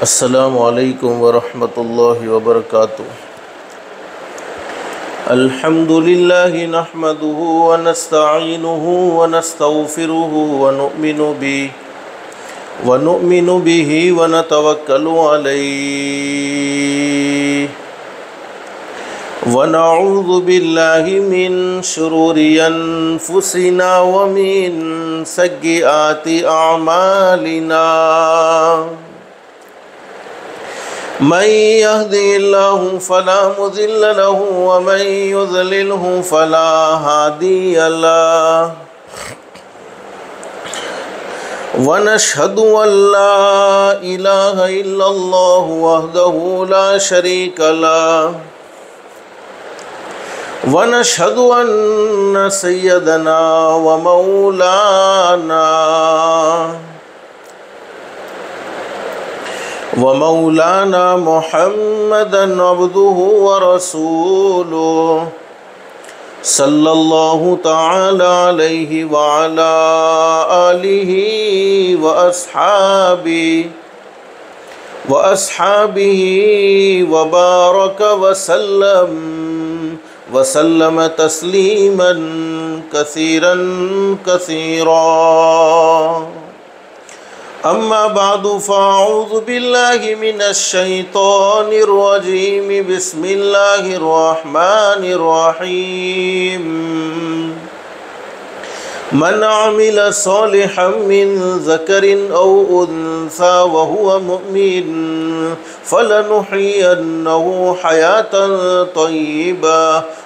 अस्सलामु अलैकुम वरहमतुल्लाहि वबरकातुहू। अल्हम्दुलिल्लाहि नहमदुहु व नस्तईनुहु व नस्तगफिरुहु व नुमिनु बिही व नतवक्कलु अलैहि व नऊज़ु बिल्लाहि मिन शुरूरि अनफुसिना व मिन सय्यिआति अअमालिना। मन यहदिहिल्लाहु फला मुज़िल्ल लहु व मन युज़लिल्हु फला हादिय लहु व नशहदु अल्ला इलाहा इल्लल्लाहु वहदहु ला शरीका लहु व नशहदु अन्न सय्यदना व मौलाना मुहम्मदन अब्दुहु व रसूलुहु सल्लल्लाहु तआला अलैहि व अला आलिहि व अस्हाबिहि व बारक व सल्लम तस्लीमन कसीरन कसीरा। अम्मा बादु फ़अऊज़ु बिल्लाहि मिनश शैतानिर रजीम। बिस्मिल्लाहिर रहमानिर रहीम। मन अमिल सालिहन मिन ज़करिन औ उन्सा व हुवा मुमिन फलनुहयिन्नहु हयातन तय्यिबा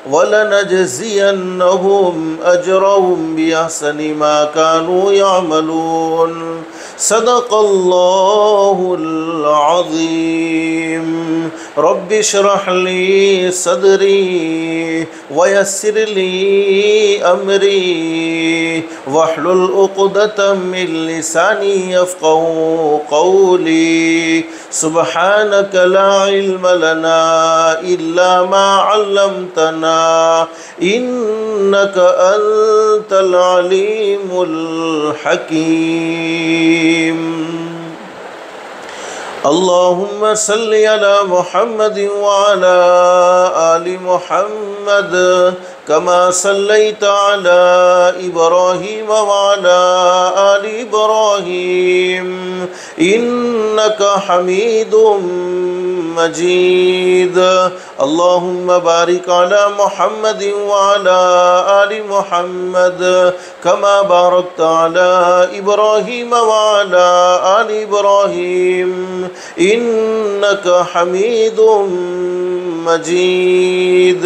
व लनजज़ियन्नहुम अजरहुम बिअहसनि मा कानू यअमलून। सदक़ल्लाहुल अज़ीम। रब्बि इश्रह ली सदरी व यस्सिर ली अमरी वहलुल उक़दतम मिन लिसानी यफ़क़हू क़ौली। सुब्हानक ला इल्म लना इल्ला मा अल्लमतना इन्नक अंतल अलीमुल हकीम। अल्लाहुम्मा सल्लि अला मुहम्मद व अला आलि मुहम्मद कमा सल्लैता अला इब्राहीम व अला आलि इब्राहीम इन्नका हमीदुम मजीद। अल्लाहुम्मा बारिक अला मुहम्मद व अला आलि मुहम्मद कमा बारकता अला इब्राहीम व अला आलि इब्राहीम इन्नका हमीदुम मजीद।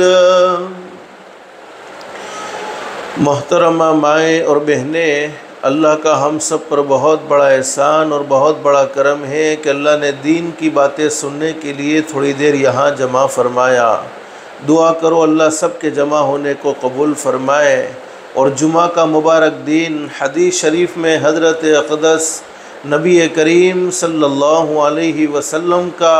मोहतरमा माएँ और बहनें, अल्लाह का हम सब पर बहुत बड़ा एहसान और बहुत बड़ा करम है कि अल्लाह ने दीन की बातें सुनने के लिए थोड़ी देर यहाँ जमा फ़रमाया। दुआ करो अल्लाह सब के जमा होने को कबूल फ़रमाए। और जुमा का मुबारक दिन हदीस शरीफ में हज़रत अक़दस नबी करीम सल्लल्लाहु अलैहि वसल्लम का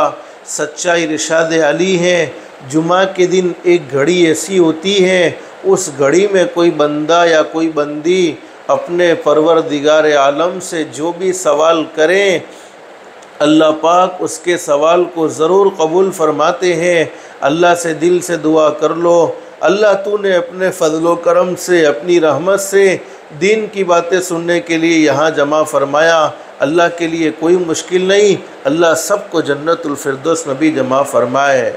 सच्चा इरशाद अली है। जुमा के दिन एक घड़ी ऐसी होती है, उस घड़ी में कोई बंदा या कोई बंदी अपने परवरदिगार आलम से जो भी सवाल करें, अल्लाह पाक उसके सवाल को ज़रूर कबूल फ़रमाते हैं। अल्लाह से दिल से दुआ कर लो, अल्लाह तूने अपने फ़ज़्ल करम से, अपनी रहमत से दीन की बातें सुनने के लिए यहाँ जमा फ़रमाया। अल्लाह के लिए कोई मुश्किल नहीं, अल्लाह सबको जन्नतुल फिरदौस नबी जमा फ़रमाए।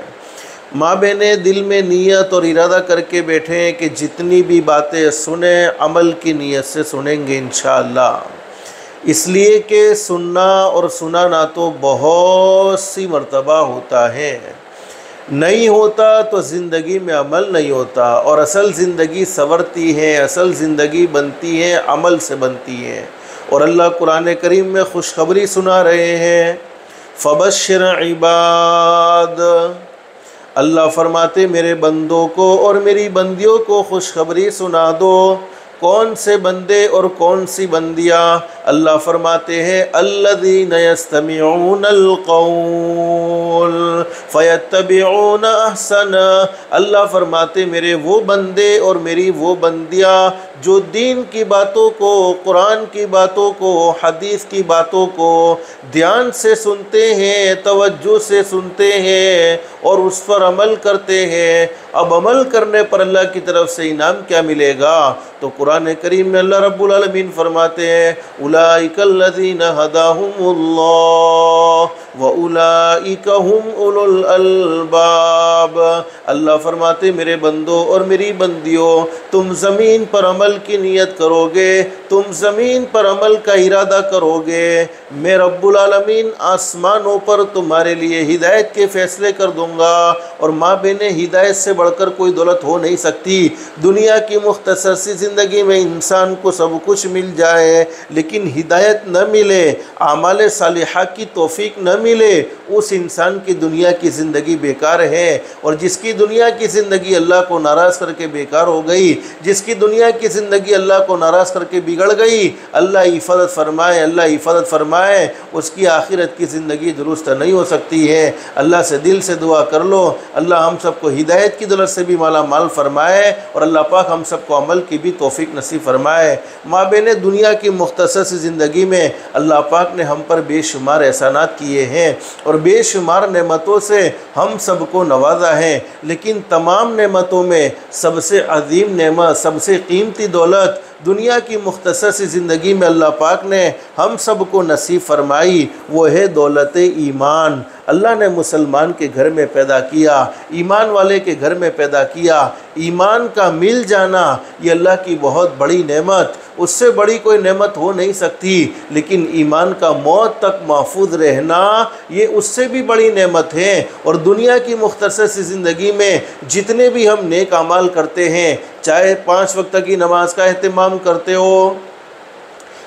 माँ बहनें, दिल में नीयत और इरादा करके बैठे हैं कि जितनी भी बातें सुने अमल की नीयत से सुनेंगे इंशाअल्लाह। इसलिए कि सुनना और सुनाना तो बहुत सी मर्तबा होता है, नहीं होता तो ज़िंदगी में अमल नहीं होता। और असल ज़िंदगी संवरती है, असल ज़िंदगी बनती है, अमल से बनती है। और अल्लाह कुरान करीम में खुशखबरी सुना रहे हैं, फ़बश्शिर इबाद। अल्लाह फरमाते मेरे बंदों को और मेरी बंदियों को खुशखबरी सुना दो। कौन से बंदे और कौन सी बंदियाँ? अल्लाह फरमाते हैं अल्लज़ीना यस्तमिऊनल क़ौल फ़यत्तबिऊना अहसना। अल्लाह फरमाते मेरे वो बंदे और मेरी वो बंदियाँ जो दीन की बातों को, कुरान की बातों को, हदीस की बातों को ध्यान से सुनते हैं, तवज्जो से सुनते हैं और उस पर अमल करते हैं। अब अमल करने पर अल्लाह की तरफ से इनाम क्या मिलेगा? तो कुरान करीम में अल्लाह रब्बुल आलमीन फरमाते हैं उलाइकल्लज़ीना हदाहुमुल्लाह व उलाइका हुम उलुल अलबाब। अल्लाह फरमाते मेरे बंदों और मेरी बंदियों, तुम ज़मीन पर अमल की नियत करोगे, तुम ज़मीन पर अमल का इरादा करोगे, मैं रब्बुल आलमीन आसमानों पर तुम्हारे लिए हिदायत के फ़ैसले कर दूँगा। और माँ बहने, हिदायत से बढ़कर कोई दौलत हो नहीं सकती। दुनिया की मुख्तसर सी ज़िंदगी में इंसान को सब कुछ मिल जाए, लेकिन हिदायत न मिले, आमाल सालिहा की तौफीक न मिले, उस इंसान की दुनिया की ज़िंदगी बेकार है। और जिसकी दुनिया की ज़िंदगी अल्लाह को नाराज़ करके बेकार हो गई, जिसकी दुनिया की ज़िंदगी अल्लाह को नाराज़ करके बिगड़ गई, अल्लाह हिफाजत फरमाए, अल्लाह हिफाजत फरमाए, उसकी आखिरत की ज़िंदगी दुरुस्त नहीं हो सकती है। अल्लाह से दिल से दुआ कर लो, अल्लाह हम सबको हिदायत की दौलत से भी माला माल फरमाए और अल्लाह पाक हम सबको अमल की भी तौफीक नसीब फरमाए। माँ बहने, दुनिया की मुख्तसर सी ज़िंदगी में अल्लाह पाक ने हम पर बेशुमार एहसानात किए हैं और बेशुमार नेमतों से हम सबको नवाजा है, लेकिन तमाम नेमतों में सबसे अजीम नेमत, सबसे कीमती दौलत दुनिया की मुख्तसर सी ज़िंदगी में अल्लाह पाक ने हम सब को नसीब फरमाई, वो है दौलत ईमान। अल्लाह ने मुसलमान के घर में पैदा किया, ईमान वाले के घर में पैदा किया। ईमान का मिल जाना ये अल्लाह की बहुत बड़ी नेमत, उससे बड़ी कोई नेमत हो नहीं सकती। लेकिन ईमान का मौत तक महफूज रहना ये उससे भी बड़ी नेमत है। और दुनिया की मुख्तसर सी ज़िंदगी में जितने भी हम नेक अमाल करते हैं, चाहे 5 वक्त की नमाज का एहतमाम करते हो,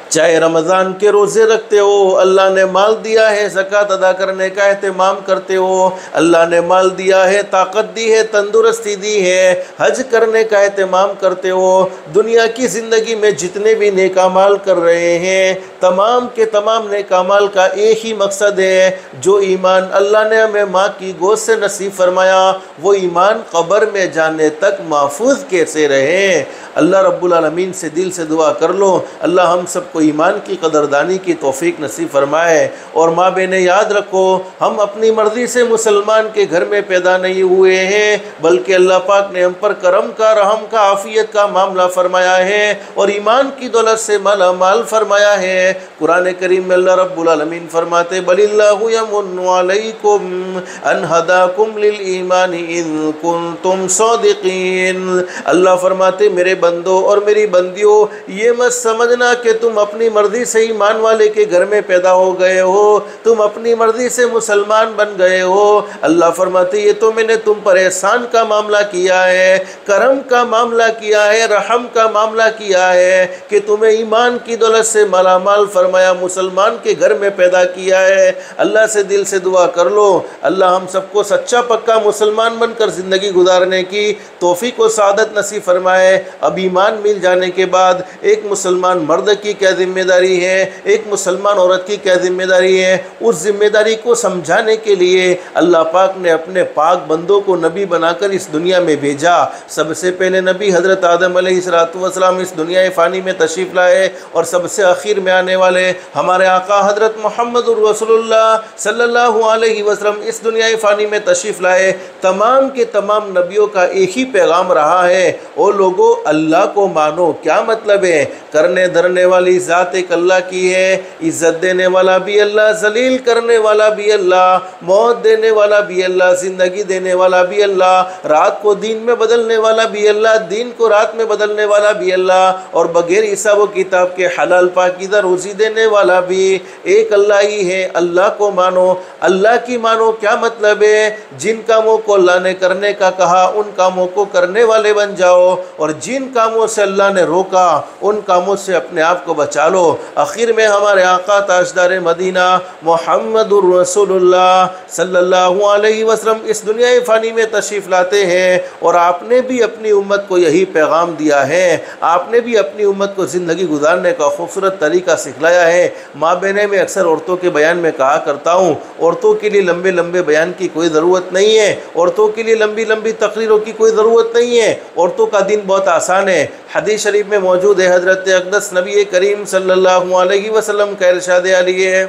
चाहे रमज़ान के रोज़े रखते हो, अल्लाह ने माल दिया है ज़कात अदा करने का एहतमाम करते हो, अल्लाह ने माल दिया है, ताकत दी है, तंदुरुस्ती दी है, हज करने का एहतमाम करते हो, दुनिया की ज़िंदगी में जितने भी नेक अमाल कर रहे हैं, तमाम के तमाम नेक अमाल का एक ही मकसद है, जो ईमान अल्लाह ने हमें माँ की गोद से नसीब फरमाया, वो ईमान क़ब्र में जाने तक महफूज कैसे रहे। अल्लाह रब्बुल आलमीन से दिल से दुआ कर लो, अल्लाह हम सबको ईमान की कदरदानी की तौफीक नसीब फरमाए। और माँ बहनें, याद रखो, हम अपनी मर्ज़ी से मुसलमान के घर में पैदा नहीं हुए हैं, बल्कि अल्लाह पाक ने हम पर करम का, रहम का, आफ़ियत का मामला फरमाया है और ईमान की दौलत से माला माल फरमाया है। कुरान करीम में अल्लाह रब्बुल आलमीन फरमाते बलिल्लाहु यमुन्नु अलैकुम अन हदाकुम लिल ईमानी इन कुंतुम सादिकीन। अल्लाह फरमाते मेरे बंदो और मेरी बंदियों, ये मत समझना कि तुम अपनी मर्जी से ईमान वाले के घर में पैदा हो गए हो, तुम अपनी मर्जी से मुसलमान बन गए हो। अल्लाह फरमाते ये तो मैंने तुम पर एहसान का मामला किया है, करम का मामला किया है, रहम का मामला किया है कि तुम्हें ईमान की दौलत से माला माल फरमाया, मुसलमान के घर में पैदा किया है। अल्लाह से दिल से दुआ कर लो, अल्लाह हम सबको सच्चा पक्का मुसलमान बनकर ज़िंदगी गुजारने की तौफीक व सादत नसीब फरमाए। अब ईमान मिल जाने के बाद एक मुसलमान मर्द की क्या ज़िम्मेदारी है, एक मुसलमान औरत की क्या ज़िम्मेदारी है, उस ज़िम्मेदारी को समझाने के लिए अल्लाह पाक ने अपने पाक बंदों को नबी बनाकर इस दुनिया में भेजा। सबसे पहले नबी हज़रत आदम अलैहिस्सलाम इस दुनिया फ़ानी में तशरीफ़ लाए और सबसे आखिर में आने वाले हमारे आका हज़रत मुहम्मदुर रसूलुल्लाह सल्लल्लाहु अलैहि वसल्लम इस दुनिया फ़ानी में तशरीफ़ लाए। तमाम के तमाम नबियों का एक ही पैगाम रहा है, ओ लोगों अल्लाह को मानो। क्या मतलब है? करने धरने वाली ज़ात एक अल्लाह की है, इज़्ज़त देने वाला भी अल्लाह, जलील करने वाला भी अल्लाह, मौत देने वाला भी अल्लाह, ज़िंदगी देने वाला भी अल्लाह, रात को दिन में बदलने वाला भी अल्लाह, दिन को रात में बदलने वाला भी अल्लाह, और बगैर हिसाब व किताब के हलाल पाकीज़ा रोज़ी देने वाला भी एक अल्लाह ही है। अल्लाह को मानो, अल्लाह की मानो। क्या मतलब है? जिन कामों को अल्लाह ने करने का कहा उन कामों को करने वाले बन जाओ, और जिन कामों से अल्लाह ने रोका उन कामों से अपने आप को बचा लो। आखिर में हमारे आका ताजदार मदीना मुहम्मदुर रसूलुल्लाह सल्लल्लाहु अलैहि वसल्लम इस दुनिया फ़ानी में तशरीफ़ लाते हैं और आपने भी अपनी उम्मत को यही पैगाम दिया है। आपने भी अपनी उम्मत को ज़िंदगी गुजारने का खूबसूरत तरीका सिखलाया है। माँ बहनें, मैं अक्सर औरतों के बयान में कहा करता हूँ, औरतों के लिए लंबे लंबे बयान की कोई ज़रूरत नहीं है, औरतों के लिए लंबी लंबी तकरीरों की कोई ज़रूरत नहीं है। औरतों का दिन बहुत आसान है। हदीस शरीफ में मौजूद है, हज़रत अक़दस नबी करीम सल्लल्लाहु अलैहि वसल्लम का इरशाद आली है,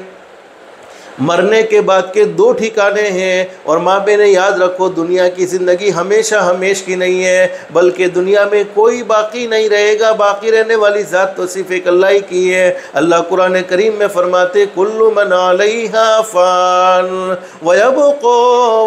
मरने के बाद के दो ठिकाने हैं। और माँ बहनें याद रखो, दुनिया की ज़िंदगी हमेशा हमेश की नहीं है, बल्कि दुनिया में कोई बाकी नहीं रहेगा। बाकी रहने वाली ज़ात तो सिर्फ एक अल्लाह ही की है। अल्लाह कुरान करीम में फरमाते, कुल्लु मन अलैहा फ़ान व यबक़ा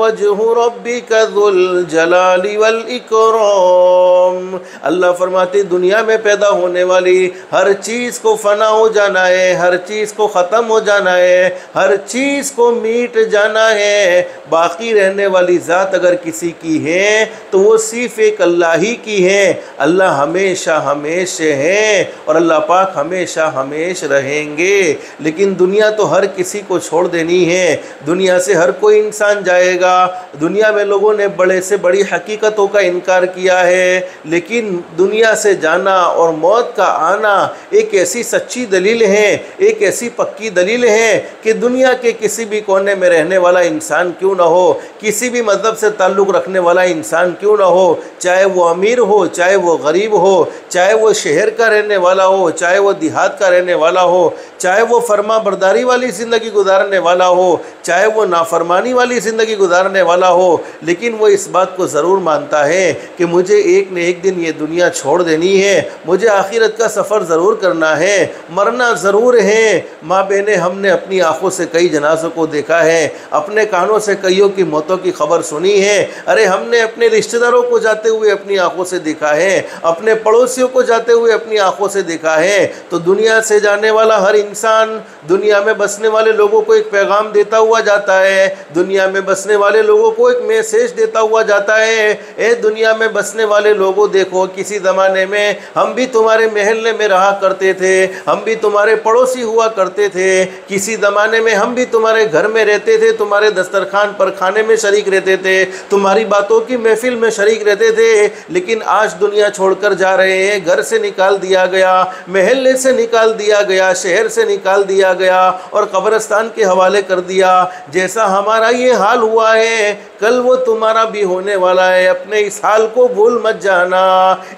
वजहु रब्बिका ज़ुल जलाली वल इकराम। अल्लाह फरमाते, दुनिया में पैदा होने वाली हर चीज़ को फ़ना हो जाना है, हर चीज़ को ख़त्म हो जाना है, हर चीज़ को मीट जाना है। बाकी रहने वाली ज़ात अगर किसी की है तो वो सिर्फ एक अल्लाह ही की है। अल्लाह हमेशा हमेश है और अल्लाह पाक हमेशा हमेश रहेंगे। लेकिन दुनिया तो हर किसी को छोड़ देनी है, दुनिया से हर कोई इंसान जाएगा। दुनिया में लोगों ने बड़े से बड़ी हकीकतों का इनकार किया है, लेकिन दुनिया से जाना और मौत का आना एक ऐसी सच्ची दलील है, एक ऐसी पक्की दलील है कि दुनिया के किसी भी कोने में रहने वाला इंसान क्यों ना हो, किसी भी मज़हब से ताल्लुक़ रखने वाला इंसान क्यों ना हो, चाहे वो अमीर हो, चाहे वो गरीब हो, चाहे वो शहर का रहने वाला हो, चाहे वो देहात का रहने वाला हो, चाहे वो फरमा बरदारी वाली ज़िंदगी गुजारने वाला हो, चाहे वो नाफरमानी वाली ज़िंदगी गुजारने वाला हो, लेकिन वो इस बात को ज़रूर मानता है कि मुझे एक न एक दिन ये दुनिया छोड़ देनी है, मुझे आखिरत का सफ़र ज़रूर करना है, मरना ज़रूर है। माँ बहनें, हमने अपनी आँखों से कई जनाज़ों को देखा है, अपने कानों से कईयों की मौतों की खबर सुनी है। अरे हमने अपने रिश्तेदारों को जाते हुए अपनी आंखों से देखा है, अपने पड़ोसियों को जाते हुए अपनी आंखों से देखा है। तो दुनिया से जाने वाला हर इंसान दुनिया में बसने वाले लोगों को एक पैगाम देता हुआ जाता है, दुनिया में बसने वाले लोगों को एक मैसेज देता हुआ जाता है, ए दुनिया में बसने वाले लोगों, देखो किसी ज़माने में हम भी तुम्हारे महल्ले में रहा करते थे, हम भी तुम्हारे पड़ोसी हुआ करते थे, किसी ज़माने में हम भी तुम्हारे घर में रहते थे, तुम्हारे दस्तरखान पर खाने में शरीक रहते थे, तुम्हारी बातों की महफिल में शरीक रहते थे, लेकिन आज दुनिया छोड़कर जा रहे हैं। घर से निकाल दिया गया, महल्ले से निकाल दिया गया, शहर से निकाल दिया गया और कब्रिस्तान के हवाले कर दिया। जैसा हमारा ये हाल हुआ है, कल वो तुम्हारा भी होने वाला है। अपने इस हाल को भूल मत जाना।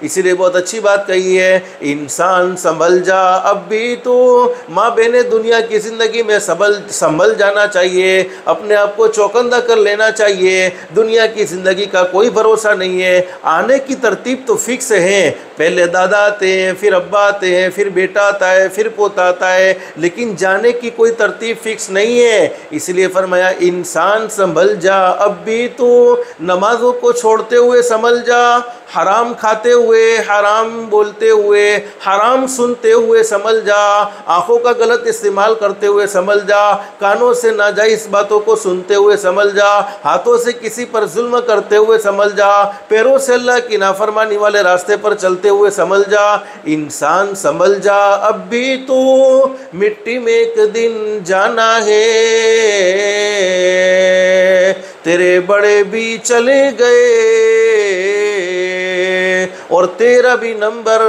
इसीलिए बहुत अच्छी बात कही है, इंसान संभल जा अब भी तो। माँ बहनें, दुनिया की ज़िंदगी में संभल जाना चाहिए, अपने आप को चौकन्ना कर लेना चाहिए। दुनिया की ज़िंदगी का कोई भरोसा नहीं है, आने की तरतीब तो फिक्स है। पहले दादा आते हैं, फिर अब्बा आते हैं, फिर बेटा आता है, फिर पोता आता है, लेकिन जाने की कोई तरतीब फिक्स नहीं है। इसलिए फरमाया, इंसान संभल जा अब भी तो। नमाजों को छोड़ते हुए संभल जा, हराम खाते हुए, हराम बोलते हुए, हराम सुनते हुए संभल जा, आँखों का गलत इस्तेमाल करते हुए संभल जा, कानों से नाजायज़ बातों को सुनते हुए संभल जा, हाथों से किसी पर जुल्म करते हुए संभल जा, पैरों से अल्लाह की नाफरमानी वाले रास्ते पर चलते हुए संभल जा। इंसान संभल जा अब भी तो, मिट्टी में एक दिन जाना है, तेरे बड़े भी चले गए और तेरा भी नंबर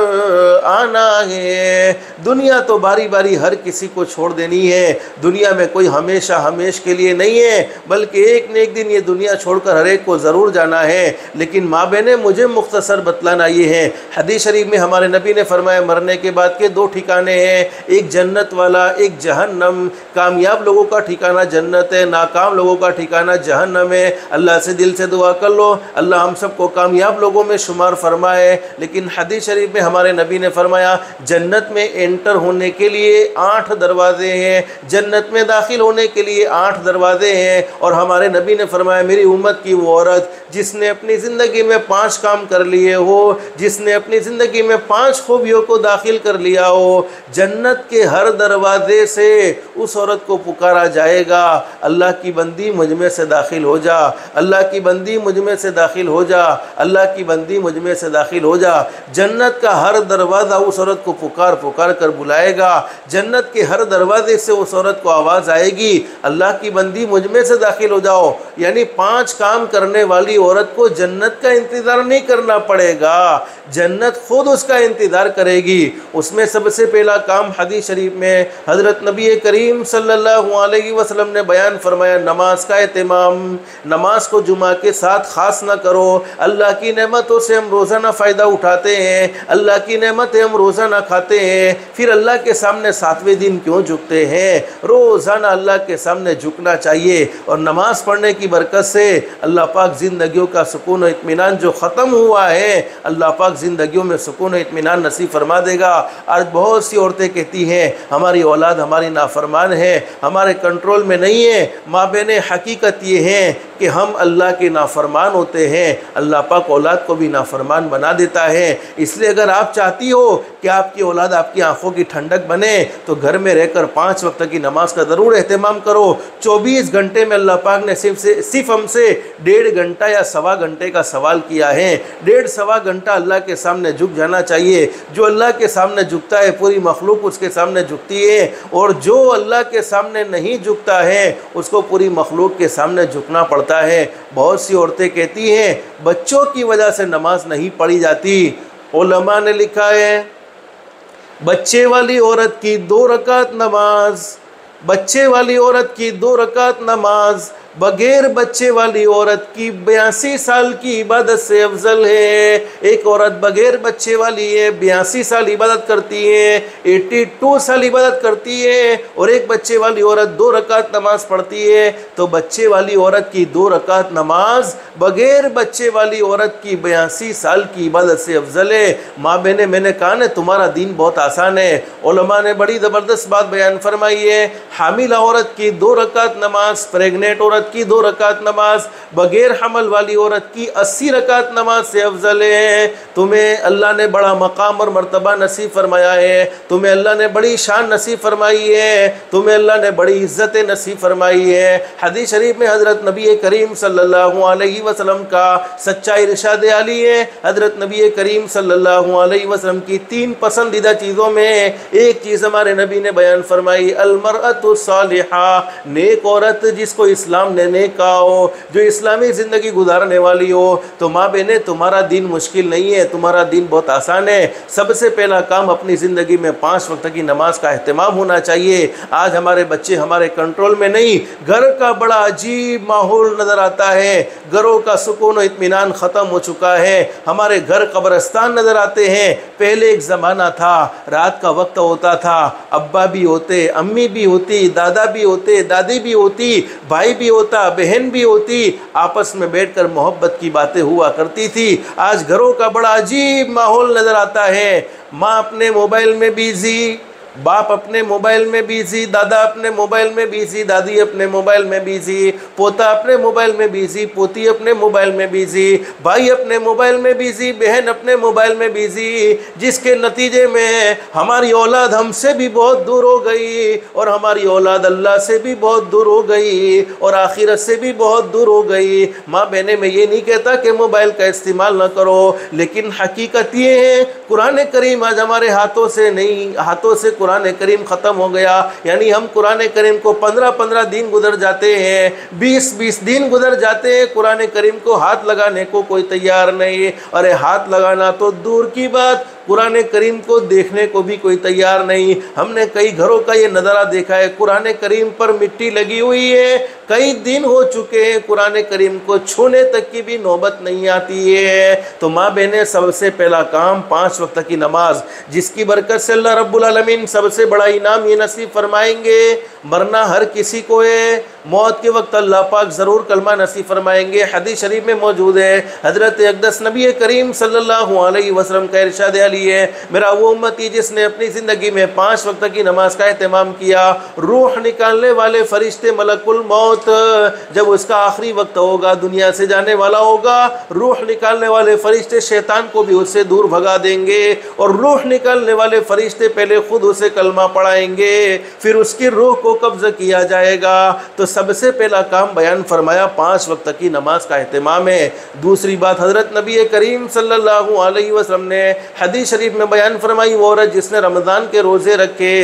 आना है। दुनिया तो बारी बारी हर किसी को छोड़ देनी है। दुनिया में कोई हमेशा हमेश के लिए नहीं है, बल्कि एक न एक दिन ये दुनिया छोड़कर हर एक को ज़रूर जाना है। लेकिन माँ बहनें, मुझे मुख्तसर बतलाना ये है, हदीस शरीफ में हमारे नबी ने फरमाया, मरने के बाद के दो ठिकाने हैं, एक जन्नत वाला, एक जहन्नम। कामयाब लोगों का ठिकाना जन्नत है, नाकाम लोगों का ठिकाना जहन्नम है। अल्लाह से दिल से दुआ कर लो, अल्लाह हम सबको कामयाब लोगों में शुमार फरमाए। लेकिन हदीस शरीफ में हमारे नबी ने फरमाया, जन्नत में एंटर होने के लिए 8 दरवाजे हैं, जन्नत में दाखिल होने के लिए 8 दरवाजे हैं। और हमारे नबी ने फरमाया, मेरी उम्मत की वो औरत जिसने अपनी ज़िंदगी में 5 काम कर लिए हो, जिसने अपनी ज़िंदगी में 5 खूबियों को दाखिल कर लिया हो, जन्नत के हर दरवाजे से उस औरत को पुकारा जाएगा, अल्लाह की बंदी मुझ में से दाखिल हो जा, अल्लाह की बंदी मुझ में से दाखिल हो जा, अल्लाह की बंदी मुझ में से दाखिल दाखिल हो जा। जन्नत का हर दरवाज़ा उस औरत को पुकार पुकार कर बुलाएगा। जन्नत के हर दरवाजे से उस औरत को आवाज़ आएगी, अल्लाह की बंदी मुझ में से दाखिल हो जाओ। यानी 5 काम करने वाली औरत को जन्नत का इंतज़ार नहीं करना पड़ेगा, जन्नत खुद उसका इंतज़ार करेगी। उसमें सबसे पहला काम हदीस शरीफ में हज़रत नबी करीम सल्लल्लाहु अलैहि वसल्लम ने बयान फरमाया, नमाज का एहतमाम। नमाज को जुमा के साथ ख़ास ना करो। अल्लाह की नेमतों से हम रोज़ाना फ़ायदा उठाते हैं, अल्लाह की नेमतें हम रोज़ाना खाते हैं, फिर अल्लाह के सामने 7वें दिन क्यों झुकते हैं? रोज़ाना अल्लाह के सामने झुकना चाहिए। और नमाज पढ़ने की बरकत से अल्लाह पाक ज़िंदगियों का सुकून और इत्मीनान जो ख़त्म हुआ है, अल्लाह पाक ज़िंदगियों में सुकून और इत्मीनान नसीब फरमा देगा। आज बहुत सी औरतें कहती हैं हमारी औलाद हमारी नाफरमान है, हमारे कंट्रोल में नहीं है। माँ बहनें, हकीकत ये है कि हम अल्लाह के नाफरमान होते हैं, अल्लाह पाक औलाद को भी नाफरमान बना देता है। इसलिए अगर आप चाहती हो कि आपकी औलाद आपकी आंखों की ठंडक बने तो घर में रहकर 5 वक्त की नमाज का ज़रूर एहतमाम करो। 24 घंटे में अल्लाह पाक ने सिर्फ हमसे 1.5 घंटा या सवा घंटे का सवाल किया है। 1.5 सवा घंटा अल्लाह के सामने झुक जाना चाहिए। जो अल्लाह के सामने झुकता है पूरी मखलूक उसके सामने झुकती है, और जो अल्लाह के सामने नहीं झुकता है उसको पूरी मखलूक के सामने झुकना पड़ता है। बहुत सी औरतें कहती हैं बच्चों की वजह से नमाज नहीं पढ़ी जाती। उलमा ने लिखा है बच्चे वाली औरत की 2 रकात नमाज, बच्चे वाली औरत की 2 रकात नमाज बगैर बच्चे वाली औरत की 82 साल की इबादत से अफजल है। एक औरत बगैर बच्चे वाली है, 82 साल इबादत करती है, 82 साल इबादत करती है, और एक बच्चे वाली औरत 2 रकात नमाज पढ़ती है, तो बच्चे वाली औरत की 2 रकात नमाज बगैर बच्चे वाली औरत की 82 साल की इबादत से अफजल है। माँ बहने, मैंने कहा ना तुम्हारा दीन बहुत आसान है। उलमा ने बड़ी ज़बरदस्त बात बयान फरमाई है, हामिला औरत की 2 रकात नमाज, प्रेगनेंट औरत की 2 रकात नमाज, बगैर हमल वाली औरत की 80 रकात नमाज से अफजल है। तुम्हें अल्लाह ने बड़ा मकाम और मर्तबा नसीब फरमाया है, तुम्हें अल्लाह ने बड़ी शान नसीब फरमाई है, तुम्हें अल्लाह ने बड़ी इज्जत नसीब फरमाई है। हदीस शरीफ में हज़रत नबी करीम सल्लल्लाहु अलैहि वसल्लम का सच्चा इरशाद आली है। हज़रत नबी करीम सल्लल्लाहु अलैहि वसल्लम की 3 पसंदीदा चीज़ों में एक चीज़ हमारे नबी ने बयान फरमाई, अलमरअतु सालिहा, नेक औरत जिसको इस्लाम ने नेक कहा हो, जो इस्लामी ज़िंदगी गुजारने वाली हो। तो माँ बहने, तुम्हारा दीन मुश्किल नहीं है, तुम्हारा दीन बहुत आसान है। सबसे पहला काम अपनी ज़िंदगी में 5 वक्त की नमाज का एहतमाम होना चाहिए। आज हमारे बच्चे हमारे कंट्रोल में नहीं, घर का बड़ा अजीब माहौल नज़र आता है, घरों का सुकून और इत्मीनान ख़त्म हो चुका है, हमारे घर कब्रिस्तान नज़र आते हैं। पहले एक ज़माना था, रात का वक्त होता था, अब्बा भी होते, अम्मी भी होती, दादा भी होते, दादी भी होती, भाई भी होता, बहन भी होती, आपस में बैठकर मोहब्बत की बातें हुआ करती थी। आज घरों का बड़ा अजीब माहौल नज़र आता है। माँ अपने मोबाइल में बिजी, बाप अपने मोबाइल में बिजी, दादा अपने मोबाइल में बिजी, दादी अपने मोबाइल में बिजी, पोता अपने मोबाइल में बिजी, पोती अपने मोबाइल में बिजी, भाई अपने मोबाइल में बिजी, बहन अपने मोबाइल में बिजी, जिसके नतीजे में हमारी औलाद हमसे भी बहुत दूर हो गई, और हमारी औलाद अल्लाह से भी बहुत दूर हो गई, और आखिरत से भी बहुत दूर हो गई। माँ बहने, मैं ये नहीं कहता कि मोबाइल का इस्तेमाल ना करो, लेकिन हकीकत ये है कुरान करीम आज हमारे हाथों से नहीं, हाथों से कुरान करीम ख़त्म हो गया। यानी हम कुरान करीम को 15-15 दिन गुजर जाते हैं, 20-20 दिन गुजर जाते हैं, कुरान करीम को हाथ लगाने को कोई तैयार नहीं। अरे हाथ लगाना तो दूर की बात, कुरान करीम को देखने को भी कोई तैयार नहीं। हमने कई घरों का ये नज़ारा देखा है, कुरान करीम पर मिट्टी लगी हुई है, कई दिन हो चुके हैं, कुरान करीम को छूने तक की भी नौबत नहीं आती है। तो माँ बहनें, सबसे पहला काम 5 वक्त की नमाज, जिसकी बरकत से अल्लाह रब्बुल आलमीन सबसे बड़ा इनाम ये नसीब फरमाएंगे। मरना हर किसी को है, मौत के वक्त अल्लाह पाक ज़रूर कलमा नसीब फरमाएंगे। हदीस शरीफ में मौजूद है, हज़रत अक़दस नबी करीम सल्लल्लाहु अलैहि वसल्लम का इरशाद वाली है, मेरा वो उम्मती जिसने अपनी ज़िंदगी में 5 वक्त की नमाज का एहतमाम किया। रूह निकालने वाले फरिश्ते मलकुल मौत, जब उसका आखिरी वक्त होगा, दुनिया से जाने वाला होगा, रूह निकालने वाले फरिश्ते शैतान को भी उससे दूर भगा देंगे और रूह निकालने वाले फरिश्ते पहले खुद उसे कलमा पढ़ाएंगे, फिर उसकी रूह को कब्ज़ किया जाएगा। तो सबसे पहला काम बयान फरमाया 5 वक्त की नमाज का एहतमाम है। दूसरी बात हज़रत नबी करीम सल्लल्लाहु अलैहि वसल्लम ने हदीस शरीफ में बयान फरमाई, वो औरत जिसने रमज़ान के रोज़े रखे,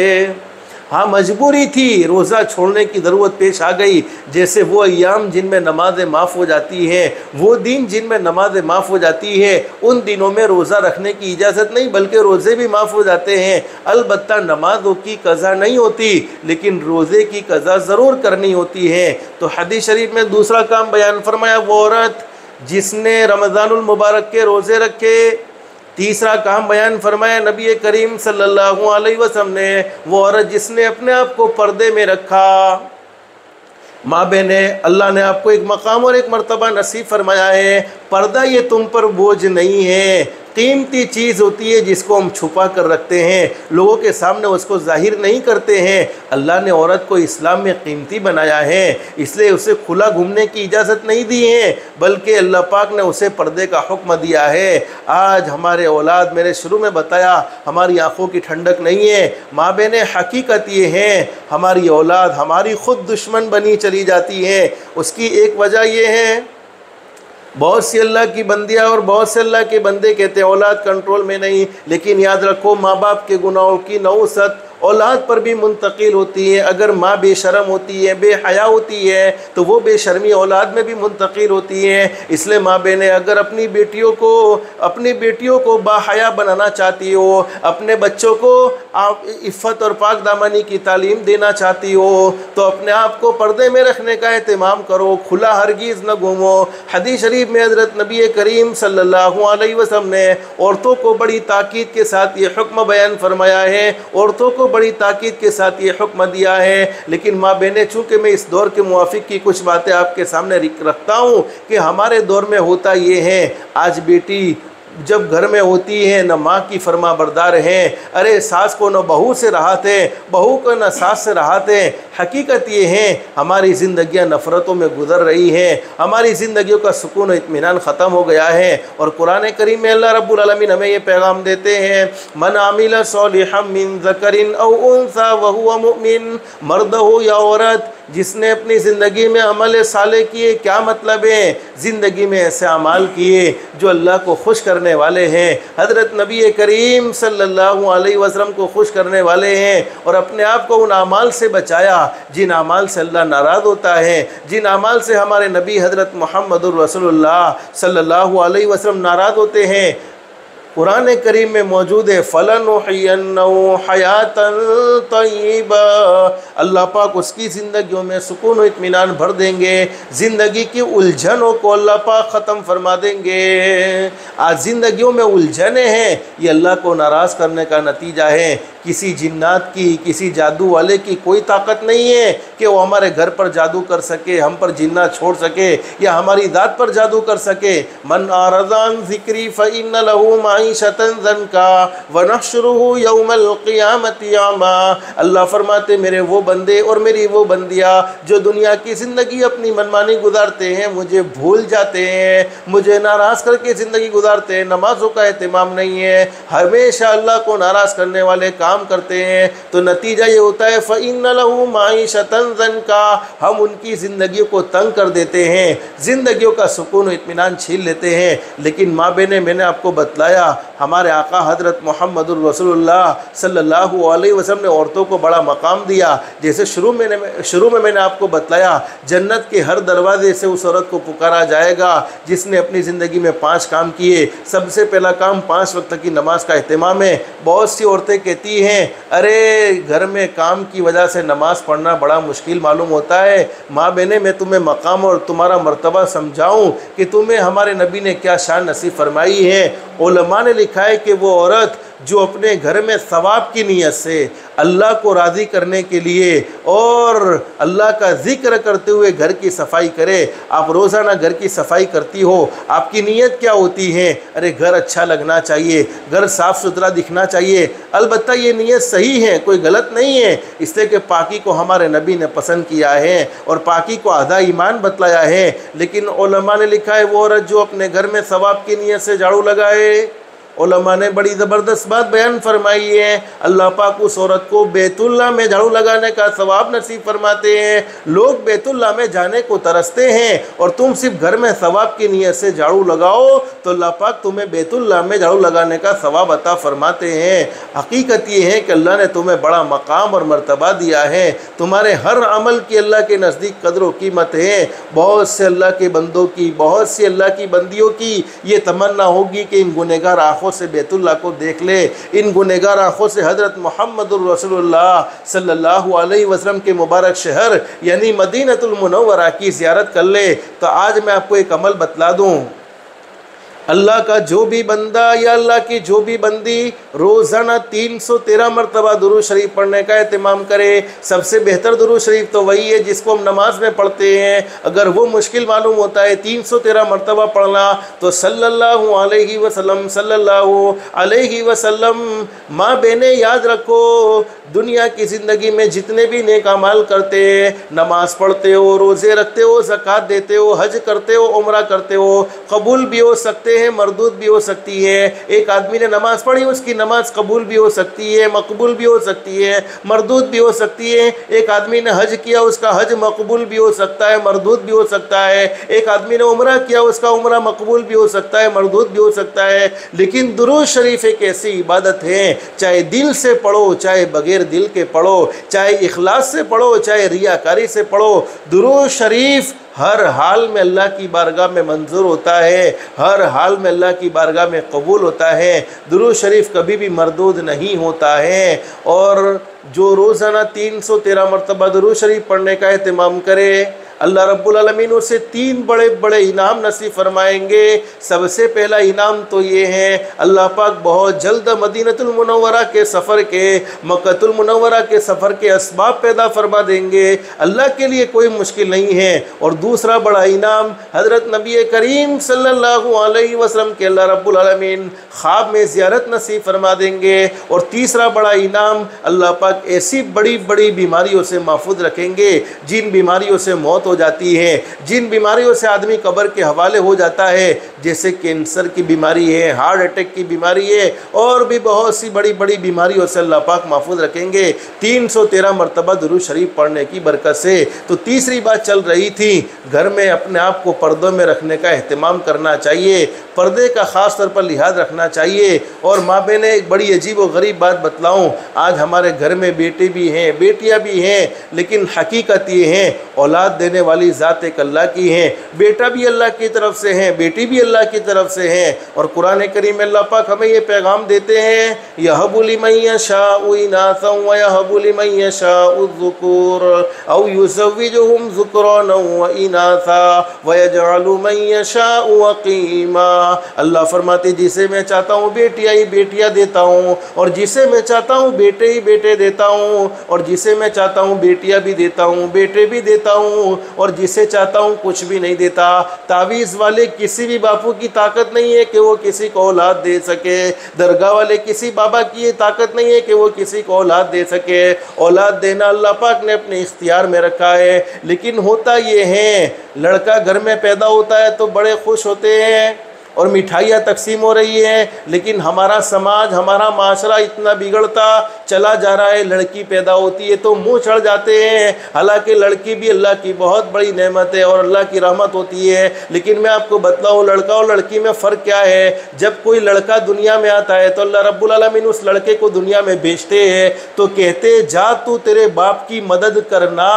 हाँ मजबूरी थी, रोज़ा छोड़ने की ज़रूरत पेश आ गई, जैसे वो अय्याम जिनमें नमाज़ें माफ़ हो जाती हैं, वो दिन जिनमें नमाज़ें माफ़ हो जाती है, उन दिनों में रोज़ा रखने की इजाज़त नहीं, बल्कि रोज़े भी माफ़ हो जाते हैं। अलबत्ता नमाज़ों की क़ज़ा नहीं होती, लेकिन रोज़े की क़ज़ा ज़रूर करनी होती है। तो हदीस शरीफ में दूसरा काम बयान फरमाया, वो औरत जिसने रमज़ानुल मुबारक के रोज़े रखे। तीसरा काम बयान फरमाया नबी करीम सल्लल्लाहु अलैहि वसल्लम ने, वो औरत जिसने अपने आप को पर्दे में रखा। माँ बहने, अल्लाह ने आपको एक मकाम और एक मर्तबा नसीब फरमाया है। पर्दा ये तुम पर बोझ नहीं है, कीमती चीज़ होती है जिसको हम छुपा कर रखते हैं, लोगों के सामने उसको जाहिर नहीं करते हैं। अल्लाह ने औरत को इस्लाम में कीमती बनाया है, इसलिए उसे खुला घूमने की इजाज़त नहीं दी है, बल्कि अल्लाह पाक ने उसे पर्दे का हुक्म दिया है। आज हमारे औलाद, मैंने शुरू में बताया, हमारी आँखों की ठंडक नहीं है। माँ बहनें, हकीकत ये है, हमारी औलाद हमारी ख़ुद दुश्मन बनी चली जाती है। उसकी एक वजह यह है, बहुत सी अल्लाह की बंदियाँ और बहुत से अल्लाह के बंदे कहते हैं औलाद कंट्रोल में नहीं, लेकिन याद रखो माँ बाप के गुनाहों की नौसत औलाद पर भी मुंतकिल होती है। अगर माँ बेशरम होती है, बेहया होती है, तो वो बेशर्मी औलाद में भी मुंतकिल होती है। इसलिए माँ बहनें, अगर अपनी बेटियों को बाहया बनाना चाहती हो, अपने बच्चों को आप इफ़्फ़त और पाक दामनी की तालीम देना चाहती हो, तो अपने आप को पर्दे में रखने का एहतमाम करो, खुला हरगिज़ न घूमो। हदीस शरीफ में हज़रत नबी करीम सल्लल्लाहु अलैहि वसल्लम ने औरतों को बड़ी ताकीद के साथ ये हुक्म बयान फरमाया है, औरतों को बड़ी ताकीद के साथ ये हुक्म दिया है। लेकिन माँ बहनें, चूँकि मैं इस दौर के मुआफिक की कुछ बातें आपके सामने रखता हूँ कि हमारे दौर में होता ये है, आज बेटी जब घर में होती है न माँ की फरमा बरदार है। अरे सास को न बहू से राहत है, बहू को न सास से राहत है। हकीकत ये है, हमारी ज़िंदगियाँ नफ़रतों में गुजर रही हैं, हमारी ज़िंदगियों का सुकून और इत्मीनान ख़त्म हो गया है। और कुरान करीम में अल्लाह रब्बुल आलमीन हमें ये पैगाम देते हैं, मन आमिल सालिहम मिन ज़करिन औ उन्सा व हुवा मुमिन, मर्द हो या औरत, जिसने अपनी ज़िंदगी में अमल साले किए। क्या मतलब है? ज़िंदगी में ऐसे अमाल किए जो अल्लाह को खुश करने वाले हैं, हज़रत नबी करीम सल्लल्लाहु अलैहि वसल्लम को खुश करने वाले हैं, और अपने आप को उन अमाल से बचाया जिन अमाल से अल्लाह नाराज़ होता है, जिन अमाल से हमारे नबी हज़रत मुहम्मदुर रसूलुल्लाह सल्लल्लाहु अलैहि वसल्लम नाराज़ होते हैं। कुरान करीम में मौजूद है, फ़लनुहय्यन्नहु हयातन तय्यबा, अल्लाह पाक उसकी ज़िंदगियों में सुकून और इत्मीनान भर देंगे, ज़िंदगी की उलझनों को अल्लाह पाक ख़त्म फरमा देंगे। आज ज़िंदगियों में उलझने हैं, ये अल्लाह को नाराज़ करने का नतीजा है। किसी जिन्नात की, किसी जादू वाले की कोई ताकत नहीं है कि वो हमारे घर पर जादू कर सके, हम पर जिन्नात छोड़ सके, या हमारी ज़ात पर जादू कर सके। मन आरज़ान ज़िक्री फ़इन्न लहू मईशतन ज़न्का व नहशुरुहु यौमल क़ियामति अमा। अल्लाह फरमाते, मेरे वो बंदे और मेरी वो बंदियाँ जो दुनिया की ज़िंदगी अपनी मनमानी गुजारते हैं, मुझे भूल जाते हैं, मुझे नाराज़ करके ज़िंदगी गुजारते हैं, नमाज़ों का एहतमाम नहीं है, हमेशा अल्लाह को नाराज़ करने वाले काम करते हैं, तो नतीजा ये होता है फ़इन्न लहू मईशतन ज़न्का, हम उनकी ज़िंदगियों को तंग कर देते हैं, ज़िंदगियों का सुकून और इत्मीनान छीन लेते हैं। लेकिन माँ बहनें, मैंने आपको बतलाया, हमारे आका हज़रत मुहम्मदुर रसूलुल्लाह सल्लल्लाहु अलैहि वसल्लम ने औरतों को बड़ा मकाम दिया। जैसे शुरू में मैंने आपको बतलाया, जन्नत के हर दरवाजे से उस औरत को पुकारा जाएगा जिसने अपनी ज़िंदगी में 5 काम किए। सबसे पहला काम 5 वक्त की नमाज का एहतमाम है। बहुत सी औरतें कहती हैं, अरे घर में काम की वजह से नमाज़ पढ़ना बड़ा मुश्किल मालूम होता है। माँ बहनें, मैं तुम्हें मकाम और तुम्हारा मर्तबा समझाऊँ कि तुम्हें हमारे नबी ने क्या शान नसीब फरमाई है। उलमा ने लिखा है कि वो औरत जो अपने घर में सवाब की नीयत से अल्लाह को राज़ी करने के लिए और अल्लाह का ज़िक्र करते हुए घर की सफाई करे। आप रोज़ाना घर की सफाई करती हो, आपकी नीयत क्या होती है? अरे घर अच्छा लगना चाहिए, घर साफ़ सुथरा दिखना चाहिए। अलबत्ता ये नीयत सही है, कोई गलत नहीं है, इसलिए कि पाकी को हमारे नबी ने पसंद किया है और पाकी को आधा ईमान बतलाया है। लेकिन उलमा ने लिखा है वो औरत जो अपने घर में सवाब की नीयत से झाड़ू लगाए, उलमा ने बड़ी ज़बरदस्त बात बयान फरमाई है। अल्लाह पाक उस औरत को बैतुल्लाह में झाड़ू लगाने का सवाब नसीब फरमाते हैं। लोग बैतुल्लाह में जाने को तरसते हैं और तुम सिर्फ घर में सवाब की नीयत से झाड़ू लगाओ तो अल्लाह पाक तुम्हें बैतुल्लाह में झाड़ू लगाने का सवाब अता फरमाते हैं। हकीकत ये है कि अल्लाह ने तुम्हें बड़ा मकाम और मर्तबा दिया है। तुम्हारे हर अमल की अल्लाह के नज़दीक कदर व कीमत है। बहुत से अल्लाह के बंदों की, बहुत सी अल्लाह की बंदियों की ये तमन्ना होगी कि इन गुनहगार आँखों से बैतुल्लाह को देख ले, इन गुनहगार आँखों से हज़रत मुहम्मदुर रसूलुल्लाह सल्लल्लाहु अलैहि वसल्लम के मुबारक शहर यानी मदीनतुल मुनव्वरा की ज़ियारत कर ले। तो आज मैं आपको एक अमल बतला दूँ। अल्लाह का जो भी बंदा या अल्लाह की जो भी बंदी रोज़ाना 313 मरतबा दुरूद शरीफ पढ़ने का एहतमाम करे। सबसे बेहतर दुरूद शरीफ तो वही है जिसको हम नमाज में पढ़ते हैं। अगर वो मुश्किल मालूम होता है 313 मरतबा पढ़ना, तो सल्लल्लाहु अलैहि वसल्लम सल्लल्लाहु अलैहि वसल्लम। माँ बहनें याद रखो, दुनिया की ज़िंदगी में जितने भी नेक अमाल करते हैं, नमाज पढ़ते हो, रोज़े रखते हो, ज़कात देते हो, हज करते हो, उम्रा करते हो, कबूल भी हो सकते हैं, मरदूद भी हो सकती है। एक आदमी ने नमाज पढ़ी, उसकी नमाज कबूल भी हो सकती है, मकबूल भी हो सकती है, मरदूद भी हो सकती है। एक आदमी ने हज किया, उसका हज मकबूल भी हो सकता है, मरदूद भी हो सकता है। एक आदमी ने उम्रा किया, उसका उम्रा मकबूल भी हो सकता है, मरदूद भी हो सकता है। लेकिन दुरूद शरीफ एक ऐसी इबादत है, चाहे दिल से पढ़ो, चाहे बगैर दिल के पढ़ो, चाहे इखलास से पढ़ो, चाहे रियाकारी से पढ़ो, दुरूद शरीफ हर हाल में अल्लाह की बारगाह में मंजूर होता है, हर हाल में अल्लाह की बारगाह में कबूल होता है। दुरूद शरीफ कभी भी मरदूद नहीं होता है। और जो रोज़ाना 313 मरतबा दुरूद शरीफ पढ़ने का एहतमाम करे, अल्लाह रब्बुल आलमीन उसे 3 बड़े बड़े इनाम नसीब फरमाएंगे। सबसे पहला इनाम तो ये है, अल्लाह पाक बहुत जल्द मदीनतुल मुनव्वरा के सफ़र के, मक्कतुल मुनव्वरा के सफ़र के असबाब पैदा फरमा देंगे। अल्लाह के लिए कोई मुश्किल नहीं है। और दूसरा बड़ा इनाम हज़रत नबी करीम सल्लल्लाहु अलैहि वसल्लम के अल्लाह रब्बुल आलमीन ख्वाब में ज़ियारत नसीब फरमा देंगे। और तीसरा बड़ा इनाम, अल्लाह पाक ऐसी बड़ी बड़ी बीमारियों से महफूज रखेंगे जिन बीमारियों से मौत हो जाती है, जिन बीमारियों से आदमी कब्र के हवाले हो जाता है, जैसे कैंसर की बीमारी है, हार्ट अटैक की बीमारी है, और भी बहुत सी बड़ी बड़ी बीमारियों से अल्लाह पाक महफूज रखेंगे 313 मरतबा दुरूद शरीफ पढ़ने की बरकत से। तो तीसरी बात चल रही थी, घर में अपने आप को पर्दों में रखने का एहतमाम करना चाहिए, पर्दे का ख़ास तौर पर लिहाज रखना चाहिए। और माँ बहनें, एक बड़ी अजीब व गरीब बात बतलाऊँ, आज हमारे घर में बेटे भी हैं, बेटियाँ भी हैं, लेकिन हकीकत ये है औलाद देने वाली ज़ात एक अल्लाह की है। बेटा भी अल्लाह की तरफ से है, बेटी भी अल्लाह की तरफ से है। और कुरान करीम में अल्लाह पाक हमें ये पैगाम देते हैं, यहबु लिमन यशाउ इनासा व यहबु लिमन यशाउ ज़ुकुर औ युज़व्विजुहुम ज़ुक्राना व इनासा व यजअलु मन यशाउ अक़ीमा। अल्लाह फरमाते, जिसे मैं चाहता हूँ बेटियाँ ही बेटियाँ देता हूँ, और जिसे मैं चाहता हूँ बेटे ही बेटे देता हूँ, और जिसे मैं चाहता हूँ बेटियाँ भी देता हूँ, बेटे भी देता हूँ, और जिसे चाहता हूँ कुछ भी नहीं देता। तावीज़ वाले किसी भी बापू की ताकत नहीं है कि वो किसी को औलाद दे सके। दरगाह वाले किसी बाबा की ये ताकत नहीं है कि वो किसी को औलाद दे सके। औलाद देना अल्लाह पाक ने अपने इख्तियार में रखा है। लेकिन होता ये है, लड़का घर में पैदा होता है तो बड़े खुश होते हैं और मिठाइयाँ तकसीम हो रही है, लेकिन हमारा समाज, हमारा माशरा इतना बिगड़ता चला जा रहा है। लड़की पैदा होती है तो मुंह चढ़ जाते हैं, हालांकि लड़की भी अल्लाह की बहुत बड़ी नेमत है और अल्लाह की रहमत होती है। लेकिन मैं आपको बतलाऊँ, लड़का और लड़की में फ़र्क क्या है। जब कोई लड़का दुनिया में आता है तो अल्लाह रब्बुल आलमीन उस लड़के को दुनिया में भेजते हैं तो कहते जा तू तेरे बाप की मदद करना।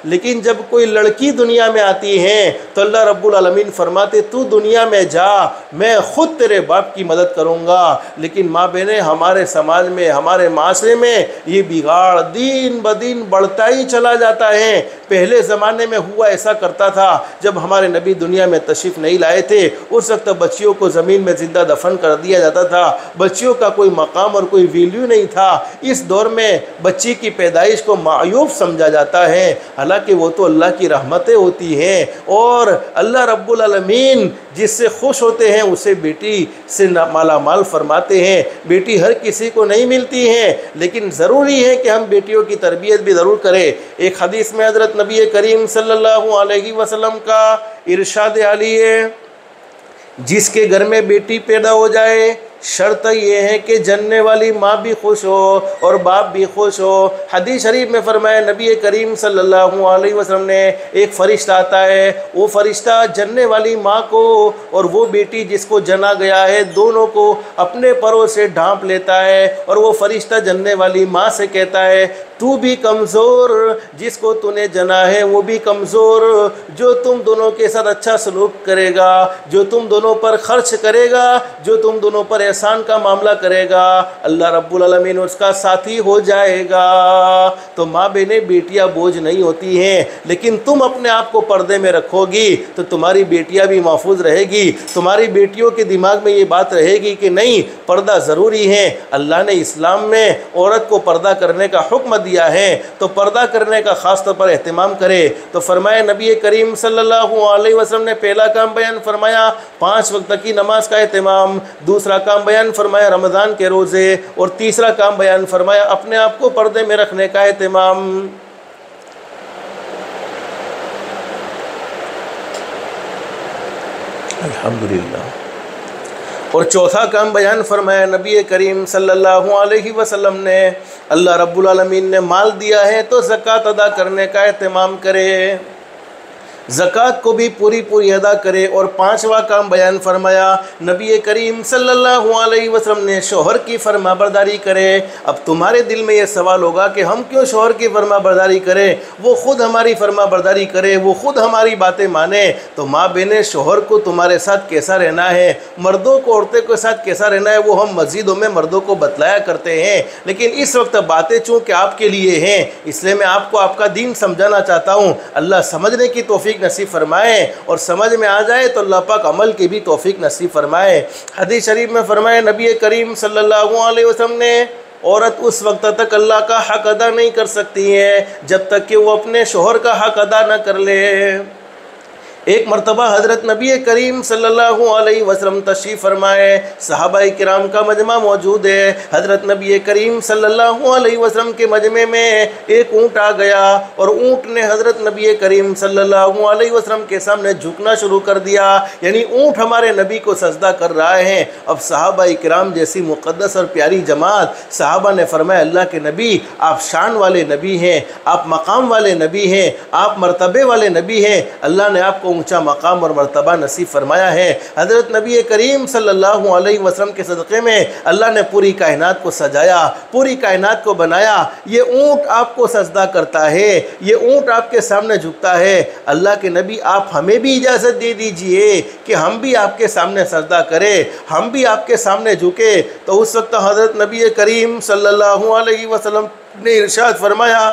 लेकिन जब कोई लड़की दुनिया में आती है तो अल्लाह रब्बुल आलमीन फरमाते तू दुनिया में जा, मैं खुद तेरे बाप की मदद करूँगा। लेकिन माँ बहनें, हमारे समाज में, हमारे माशरे में में ये बिगाड़ दिन ब दिन बढ़ता ही चला जाता है। पहले ज़माने में हुआ ऐसा करता था, जब हमारे नबी दुनिया में तशरीफ़ नहीं लाए थे उस वक्त बच्चियों को ज़मीन में ज़िंदा दफन कर दिया जाता था। बच्चियों का कोई मकाम और कोई वैल्यू नहीं था। इस दौर में बच्ची की पैदाइश को मायूब समझा जाता है, हालांकि वो तो अल्लाह की रहमतें होती हैं और अल्लाह रब्बुल आलमीन जिससे खुश होते हैं उसे बेटी से माला माल फरमाते हैं। बेटी हर किसी को नहीं मिलती है, लेकिन ज़रूरी है कि हम बेटियों की तरबियत भी ज़रूर करें। एक हदीस में हज़रत नबी करीम सल्लल्लाहु अलैहि वसल्लम का इरशाद आली है, जिसके घर में बेटी पैदा हो जाए शर्त ये है कि जन्ने वाली माँ भी खुश हो और बाप भी खुश हो। हदीस शरीफ में फरमाया नबी करीम सल्लल्लाहु अलैहि वसल्लम ने, एक फ़रिश्ता आता है, वो फ़रिश्ता जन्ने वाली माँ को और वो बेटी जिसको जना गया है दोनों को अपने परों से ढांप लेता है और वो फ़रिश्ता जन्ने वाली माँ से कहता है, तू भी कमज़ोर, जिसको तूने जना है वो भी कमज़ोर, जो तुम दोनों के साथ अच्छा सलूक करेगा, जो तुम दोनों पर खर्च करेगा, जो तुम दोनों पर एहसान का मामला करेगा, अल्लाह रब्बुल आलमीन उसका साथी हो जाएगा। तो माँ बहनें बेटियाँ बोझ नहीं होती हैं, लेकिन तुम अपने आप को पर्दे में रखोगी तो तुम्हारी बेटियाँ भी महफूज रहेगी। तुम्हारी बेटियों के दिमाग में ये बात रहेगी कि नहीं, पर्दा ज़रूरी है। अल्लाह ने इस्लाम में औरत को पर्दा करने का हुक्म दिया है, तो पर्दा करने का ख़ास तौर पर एहतमाम करे। तो फरमाया नबी करीम सल्लल्लाहु अलैहि वसल्लम ने पहला काम बयान फरमाया 5 वक्त की नमाज का एहतमाम, दूसरा काम बयान फरमाया रमज़ान के रोज़े और तीसरा काम बयान फरमाया अपने आप को पर्दे में रखने का एहतमाम। अल्हम्दुलिल्लाह। और चौथा काम बयान फरमाया नबी करीम सल्लल्लाहु अलैहि वसल्लम ने, अल्लाह रब्बुल आलमीन ने माल दिया है तो ज़कात अदा करने का एहतमाम करे, ज़कात को भी पूरी पूरी अदा करे। और 5वां काम बयान फरमाया नबी करीम सल्लल्लाहु अलैहि वसल्लम ने, शोहर की फरमाबरदारी करे। अब तुम्हारे दिल में ये सवाल होगा कि हम क्यों शोहर की फरमाबरदारी करें, वो ख़ुद हमारी फरमाबरदारी करे, वो ख़ुद हमारी बातें माने। तो माँ बहनें, शोहर को तुम्हारे साथ कैसा रहना है, मर्दों को औरतें के साथ कैसा रहना है, वो हम मस्जिदों में मर्दों को बतलाया करते हैं, लेकिन इस वक्त बातें चूँकि आपके लिए हैं इसलिए मैं आपको आपका दीन समझाना चाहता हूँ। अल्लाह समझने की तौफीक नसीब फरमाए और समझ में आ जाए तो अल्लाह पाक अमल की भी तौफीक नसीब फरमाए। हदीस शरीफ में फरमाए नबी करीम सल्लल्लाहु अलैहि वसल्लम ने, औरत उस वक्त तक अल्लाह का हक अदा नहीं कर सकती है जब तक कि वो अपने शोहर का हक अदा न कर ले। एक मरतबा हज़रत नबी करीम सल्लल्लाहु अलैहि वसल्लम तशरीफ़ फरमाए, सहाबाए किराम का मजमा मौजूद है। हज़रत नबी करीम सल्लल्लाहु अलैहि वसल्लम के मजमे में एक ऊँट आ गया और ऊँट ने हज़रत नबी करीम सल्लल्लाहु अलैहि वसल्लम के सामने झुकना शुरू कर दिया, यानी ऊँट हमारे नबी को सजदा कर रहा है। अब सहाबाए किराम जैसी मुक़द्दस और प्यारी जमात, सहाबा ने फरमाया, अल्लाह के नबी, आप शान वाले नबी हैं, आप मकाम वाले नबी हैं, आप मर्तबे वाले नबी हैं, अल्लाह ने आपको ऊंचा मकाम और मर्तबा नसीब फरमाया है। हज़रत नबी करीम सल्लल्लाहु अलैहि वसल्लम के सदक़े में अल्लाह ने पूरी कायनात को सजाया, पूरी कायनात को बनाया। ये ऊँट आपको सजदा करता है, ये ऊँट आपके सामने झुकता है। अल्लाह के नबी, आप हमें भी इजाज़त दे दीजिए कि हम भी आपके सामने सजदा करें, हम भी आपके सामने झुके। तो उस वक्त हज़रत नबी करीम सल्लल्लाहु अलैहि वसल्लम ने इरशाद फरमाया,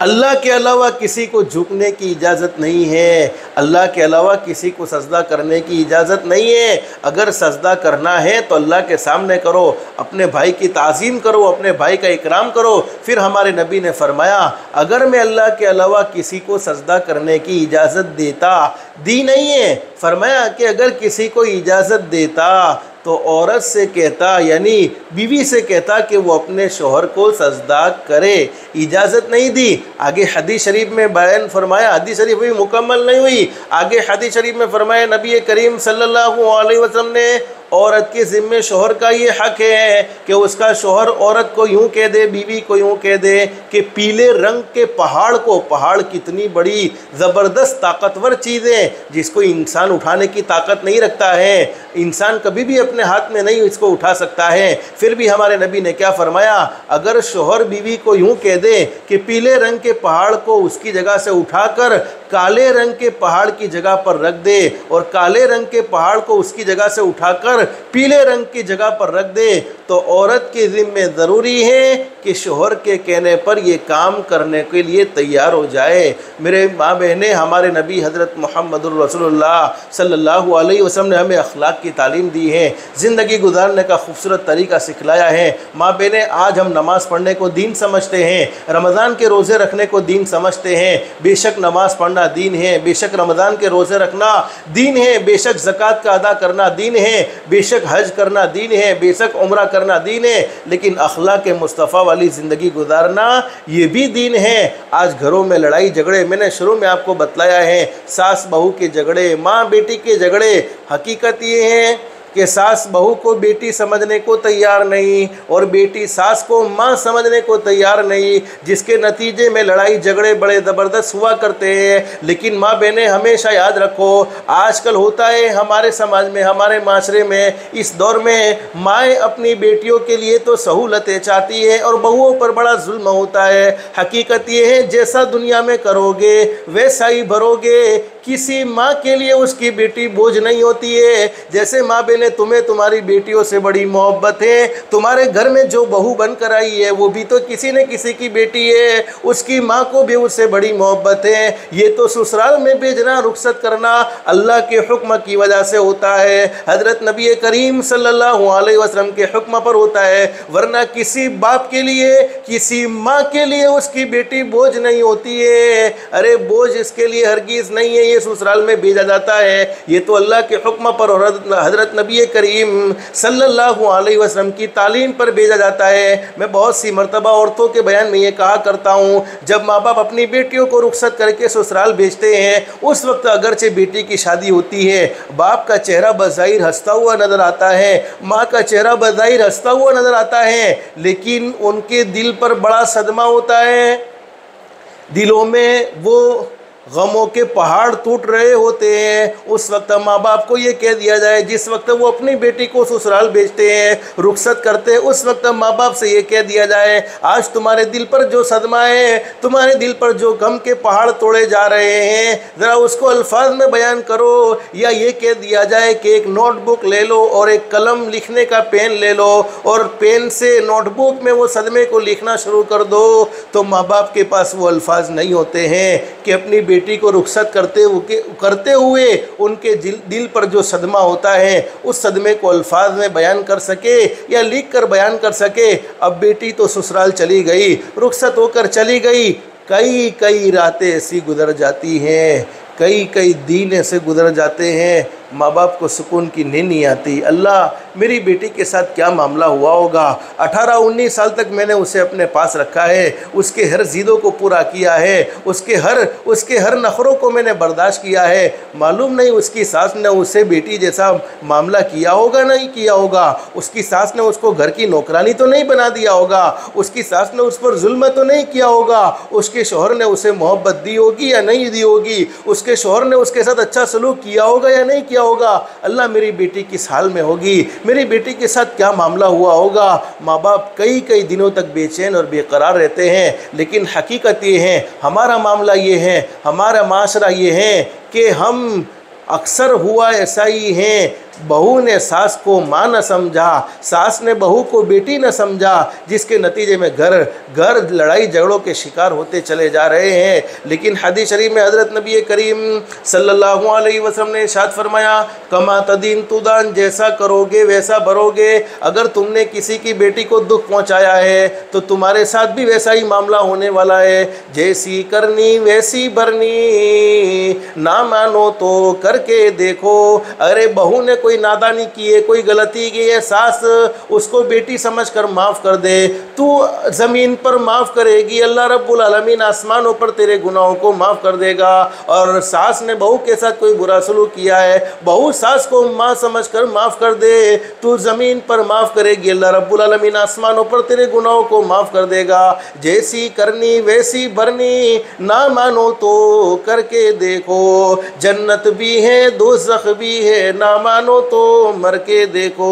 अल्लाह के अलावा किसी को झुकने की इजाज़त नहीं है, अल्लाह के अलावा किसी को सजदा करने की इजाज़त नहीं है। अगर सजदा करना है तो अल्लाह के सामने करो, अपने भाई की ताज़ीम करो, अपने भाई का इकराम करो। फिर हमारे नबी ने फरमाया, अगर मैं अल्लाह के अलावा किसी को सजदा करने की इजाज़त देता, दी नहीं है, फरमाया कि अगर किसी को इजाज़त देता तो औरत से कहता, यानी बीवी से कहता कि वो अपने शोहर को सजदा करे। इजाज़त नहीं दी। आगे हदीस शरीफ में बयान फरमाया, हदीस शरीफ भी मुकम्मल नहीं हुई, आगे हदीस शरीफ में फरमाया नबी करीम सल्लल्लाहु अलैहि वसल्लम ने, औरत के ज़िम्मे शोहर का ये हक है कि उसका शोहर औरत को यूँ कह दे, बीवी को यूँ कह दे कि पीले रंग के पहाड़ को, पहाड़ कितनी बड़ी ज़बरदस्त ताकतवर चीज़ है जिसको इंसान उठाने की ताकत नहीं रखता है, इंसान कभी भी अपने हाथ में नहीं इसको उठा सकता है। फिर भी हमारे नबी ने क्या फरमाया, अगर शोहर बीवी को यूँ कह दे कि पीले रंग के पहाड़ को उसकी जगह से उठाकर काले रंग के पहाड़ की जगह पर रख दे और काले रंग के पहाड़ को उसकी जगह से उठाकर पर पीले रंग की जगह पर रख दे तो औरत के ज़िम्मे ज़रूरी है कि शोहर के कहने पर ये काम करने के लिए तैयार हो जाए। मेरे माँ बहनें, हमारे नबी हज़रत मुहम्मदुर रसूलुल्लाह सल्लल्लाहु अलैहि वसल्लम ने हमें अखलाक की तालीम दी है, ज़िंदगी गुजारने का खूबसूरत तरीका सिखलाया है। माँ बहनें, आज हम नमाज़ पढ़ने को दीन समझते हैं, रमज़ान के रोज़े रखने को दीन समझते हैं। बेशक नमाज़ पढ़ना दीन है, बेशक रमज़ान के रोज़े रखना दीन है, बेशक ज़कात का अदा करना दीन है, बेशक हज करना दीन है, बेशक उम्रा करना दीन है, लेकिन अखलाक मुस्तफ़ा वाली ज़िंदगी गुजारना ये भी दीन है। आज घरों में लड़ाई झगड़े, मैंने शुरू में आपको बतलाया है, सास बहू के झगड़े, माँ बेटी के झगड़े, हकीकत ये है कि सास बहू को बेटी समझने को तैयार नहीं और बेटी सास को माँ समझने को तैयार नहीं, जिसके नतीजे में लड़ाई झगड़े बड़े ज़बरदस्त हुआ करते हैं। लेकिन माँ बहनें, हमेशा याद रखो, आजकल होता है हमारे समाज में, हमारे माशरे में, इस दौर में माएँ अपनी बेटियों के लिए तो सहूलतें चाहती है और बहुओं पर बड़ा जुल्म होता है। हकीकत ये है, जैसा दुनिया में करोगे वैसा ही भरोगे। किसी माँ के लिए उसकी बेटी बोझ नहीं होती है। जैसे माँ बहनें, तुम्हें तुम्हारी बेटियों से बड़ी मोहब्बत है, तुम्हारे घर में जो बहू बनकर आई है वो भी तो किसी न किसी की बेटी है, उसकी माँ को भी उससे बड़ी मोहब्बत है। ये तो ससुराल में भेजना, रुखसत करना अल्लाह के हुक्म की वजह से होता है, हज़रत नबी करीम सल्लल्लाहु अलैहि वसल्लम के हुक्म पर होता है, वरना किसी बाप के लिए, किसी माँ के लिए उसकी बेटी बोझ नहीं होती है। अरे बोझ इसके लिए हरगिज़ नहीं है, ये ससुराल में भेजा जाता है, ये तो अल्लाह के हुक्म पर और हज़रत नबी करीम सल्लल्लाहु अलैहि वसल्लम की तालीम पर भेजा जाता है। मैं बहुत सी मर्तबा औरतों के बयान में ये कहा करता हूँ, जब माँ बाप अपनी बेटियों को रुखसत करके ससुराल भेजते हैं, उस वक्त अगरचे बेटी की शादी होती है, बाप का चेहरा बज़ाहिर हंसता हुआ नज़र आता है, माँ का चेहरा बज़ाहिर हंसता हुआ नज़र आता है, लेकिन उनके दिल पर बड़ा सदमा होता है। दिलों में वो गमों के पहाड़ टूट रहे होते हैं। उस वक्त माँ बाप को ये कह दिया जाए, जिस वक्त वो अपनी बेटी को ससुराल भेजते हैं, रुखसत करते हैं, उस वक्त माँ बाप से ये कह दिया जाए, आज तुम्हारे दिल पर जो सदमा है, तुम्हारे दिल पर जो गम के पहाड़ तोड़े जा रहे हैं, ज़रा उसको अल्फाज में बयान करो। या ये कह दिया जाए कि एक नोटबुक ले लो और एक कलम, लिखने का पेन ले लो और पेन से नोटबुक में वो सदमे को लिखना शुरू कर दो, तो माँ बाप के पास वो अल्फाज नहीं होते हैं कि अपनी बेटी को रुखसत करते हुए उनके दिल पर जो सदमा होता है उस सदमे को अल्फाज में बयान कर सके या लिख कर बयान कर सके। अब बेटी तो ससुराल चली गई, रुखसत होकर चली गई, कई कई रातें ऐसी गुजर जाती हैं, कई कई दिन ऐसे गुजर जाते हैं, माँ बाप को सुकून की नींद नहीं आती। अल्लाह, मेरी बेटी के साथ क्या मामला हुआ होगा। 18-19 साल तक मैंने उसे अपने पास रखा है, उसके हर ज़िदों को पूरा किया है, उसके हर नखरों को मैंने बर्दाश्त किया है। मालूम नहीं उसकी सास ने उसे बेटी जैसा मामला किया होगा, नहीं किया होगा। उसकी सास ने उसको घर की नौकरानी तो नहीं बना दिया होगा, उसकी सास ने उस पर जुल्म तो नहीं किया होगा, उसके शौहर ने उसे मोहब्बत दी होगी या नहीं दी होगी, उसके शौहर ने उसके साथ अच्छा सलूक किया होगा या नहीं किया होगा। अल्लाह, मेरी बेटी किस हाल में होगी, मेरी बेटी के साथ क्या मामला हुआ होगा। माँ बाप कई कई दिनों तक बेचैन और बेकरार रहते हैं। लेकिन हकीकत ये है, हमारा मामला ये है, हमारा माशरा ये है कि हम अक्सर हुआ ऐसा ही है, बहू ने सास को माँ न समझा, सास ने बहू को बेटी न समझा, जिसके नतीजे में घर लड़ाई झगड़ों के शिकार होते चले जा रहे हैं। लेकिन हदीस शरीफ में हज़रत नबी करीम सल्लल्लाहु अलैहि वसल्लम ने इरशाद फरमाया, कमा तदीन तुदान, जैसा करोगे वैसा भरोगे। अगर तुमने किसी की बेटी को दुख पहुँचाया है तो तुम्हारे साथ भी वैसा ही मामला होने वाला है। जैसी करनी वैसी भरनी, ना मानो तो करके देखो। अरे बहू ने कोई नादानी की है, कोई गलती की है, सास उसको बेटी समझकर माफ़ कर दे, तू ज़मीन पर माफ़ करेगी, अल्लाह रब्बुल आलमीन आसमानों पर तेरे गुनाहों को माफ़ कर देगा। और सास ने बहू के साथ कोई बुरा सलूक किया है, बहू सास को माँ समझकर माफ़ कर दे, तू ज़मीन पर माफ़ करेगी, अल्लाह रब्बुल आलमीन आसमानों पर तेरे गुनाहों को माफ़ कर देगा। जैसी करनी वैसी भरनी, ना मानो तो करके देखो। जन्नत भी है दोज़ख भी है, ना मानो तो मर के देखो।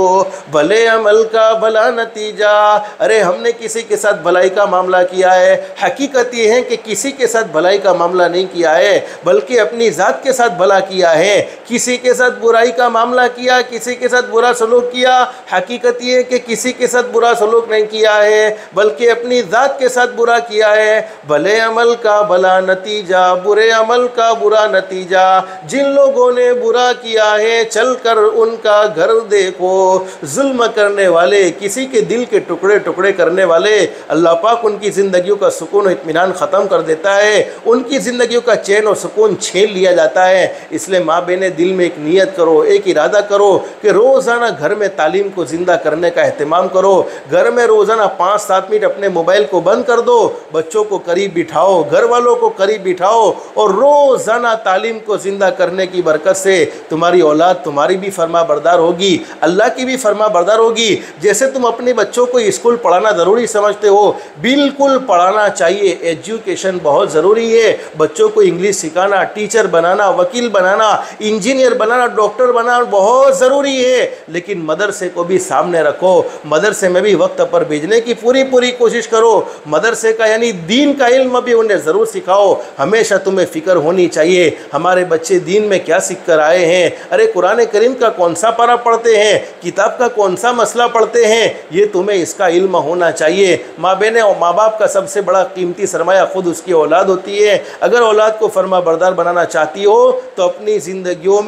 भले अमल का भला नतीजा। अरे हमने ने किसी के साथ भलाई का मामला किया है। हकीकत ये है कि किसी के साथ भलाई का मामला नहीं किया है, बल्कि अपनी ज़ात के साथ भला किया है। किसी के साथ बुराई का मामला किया, किसी के साथ बुरा सलूक किया, हकीकत ये है कि किसी के साथ बुरा सलूक नहीं किया है, बल्कि अपनी ज़ात के साथ बुरा किया है। भले अमल का भला नतीजा, बुरे अमल का बुरा नतीजा। जिन लोगों ने बुरा किया है चलकर उनका घर देखो। जुल्म करने वाले, किसी के दिल के टुकड़े टुकड़े करने वाले, अल्लाह पाक उनकी ज़िंदगियों का सुकून और इत्मीनान ख़त्म कर देता है, उनकी ज़िंदगियों का चैन और सुकून छीन लिया जाता है। इसलिए माँ बहनें, दिल में एक नीयत करो, एक इरादा करो कि रोज़ाना घर में तालीम को ज़िंदा करने का अहतमाम करो। घर में रोज़ाना 5-7 मिनट अपने मोबाइल को बंद कर दो, बच्चों को करीब बिठाओ, घर वालों को करीब बिठाओ, और रोज़ाना तालीम को ज़िंदा करने की बरकत से तुम्हारी औलाद तुम्हारी भी फरमा बरदार होगी, अल्लाह की भी फरमा बरदार होगी। जैसे तुम अपने बच्चों को स्कूल पढ़ाना ज़रूरी समझते हो, बिल्कुल पढ़ाना चाहिए। एजुकेशन बहुत ज़रूरी है। बच्चों को इंग्लिश सिखाना, टीचर बनाना, वकील बनाना, इंजीनियर बनाना, डॉक्टर बनाना बहुत ज़रूरी है, लेकिन मदरसे को भी सामने रखो। मदरसे में भी वक्त पर भेजने की पूरी कोशिश करो। मदरसे का यानी दीन का इल्म भी उन्हें ज़रूर सिखाओ। हमेशा तुम्हें फ़िक्र होनी चाहिए हमारे बच्चे दीन में क्या सीख कर आए हैं। अरे कुरान करीम का कौन सा पारा पढ़ते हैं, किताब का कौन सा मसला पढ़ते हैं, ये तुम्हें इसका इल्म होना चाहिए। माँ बहनें और माँ बाप का सबसे बड़ा कीमती सरमाया खुद उसकी औलाद होती है। अगर औलाद को फरमा बरदार बनाना चाहती हो तो अपनी ज़िंदगियों